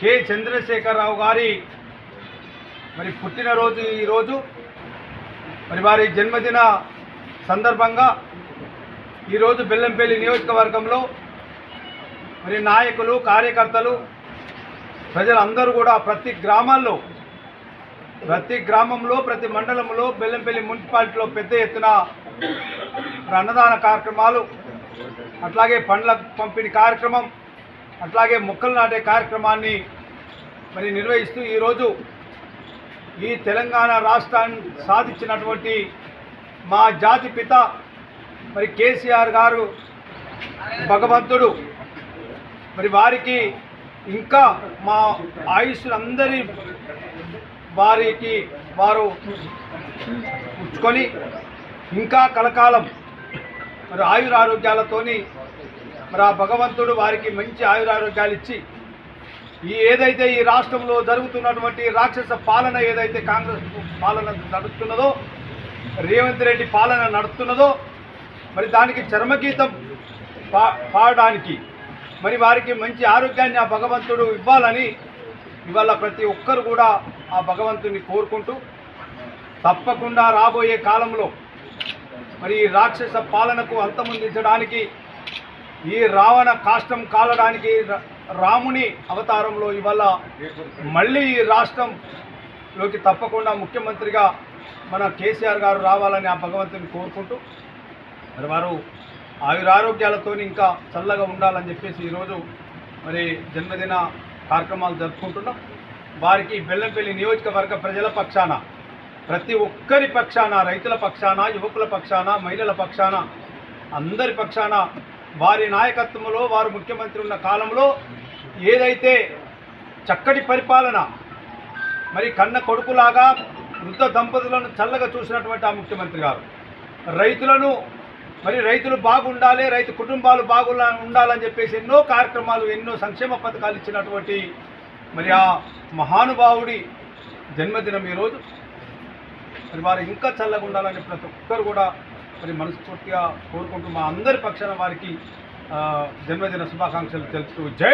K Chandrashekar Rao గారి మరి పుట్టినరోజు ఈరోజు. మరి వారి జన్మదిన సందర్భంగా ఈరోజు బెల్లంపల్లి నియోజకవర్గంలో మరి నాయకులు, కార్యకర్తలు, ప్రజలందరూ కూడా ప్రతి గ్రామంలో ప్రతి మండలంలో బెల్లంపల్లి మున్సిపాలిటీలో పెద్ద ఎత్తున అన్నదాన కార్యక్రమాలు, అట్లాగే పండ్ల పంపిణీ కార్యక్రమం, అట్లాగే మొక్కలు నాటే కార్యక్రమాన్ని మరి నిర్వహిస్తూ ఈరోజు ఈ తెలంగాణ రాష్ట్రాన్ని సాధించినటువంటి మా జాతి పిత మరి కేసీఆర్ గారు భగవంతుడు మరి వారికి ఇంకా మా ఆయుష్లందరి వారు ఉంచుకొని ఇంకా కలకాలం మరి ఆయురారోగ్యాలతోని మరి ఆ భగవంతుడు వారికి మంచి ఆయురారోగ్యాలు ఇచ్చి ఏదైతే ఈ రాష్ట్రంలో జరుగుతున్నటువంటి రాక్షస పాలన ఏదైతే కాంగ్రెస్ పాలన నడుస్తున్నదో, రేవంత్ రెడ్డి పాలన నడుస్తున్నదో మరి దానికి చర్మగీతం పాడడానికి మరి వారికి మంచి ఆరోగ్యాన్ని ఆ భగవంతుడు ఇవ్వాలని ఇవాళ ప్రతి ఒక్కరు కూడా ఆ భగవంతుని కోరుకుంటూ తప్పకుండా రాబోయే కాలంలో మరి ఈ రాక్షస పాలనకు అంతమొందించడానికి, ఈ రావణ కాష్టం కాలడానికి రాముని అవతారంలో ఇవాళ మళ్ళీ ఈ రాష్ట్రంలోకి తప్పకుండా ముఖ్యమంత్రిగా మన కేసీఆర్ గారు రావాలని ఆ భగవంతుని కోరుకుంటూ మరి వారు ఆయురారోగ్యాలతో ఇంకా చల్లగా ఉండాలని చెప్పేసి ఈరోజు మరి జన్మదిన కార్యక్రమాలు జరుపుకుంటున్నాం. వారికి బెల్లంపల్లి నియోజకవర్గ ప్రజల పక్షాన, ప్రతి ఒక్కరి పక్షాన, రైతుల పక్షాన, యువకుల పక్షాన, మహిళల పక్షాన, అందరి పక్షాన వారి నాయకత్వంలో వారు ముఖ్యమంత్రి ఉన్న కాలంలో ఏదైతే చక్కటి పరిపాలన మరి కన్న కొడుకులాగా వృద్ధ దంపతులను చల్లగా చూసినటువంటి ఆ ముఖ్యమంత్రి గారు రైతులు బాగుండాలి, రైతు కుటుంబాలు ఉండాలని చెప్పేసి ఎన్నో కార్యక్రమాలు, ఎన్నో సంక్షేమ పథకాలు ఇచ్చినటువంటి మరి ఆ మహానుభావుడి జన్మదినం ఈరోజు. మరి వారు ఇంకా చల్లగా ఉండాలని ప్రతి ఒక్కరు కూడా మరి మనస్ఫూర్తిగా కోరుకుంటూ మా అందరి పక్షాన వారికి జన్మదిన శుభాకాంక్షలు తెలుపుతూ జై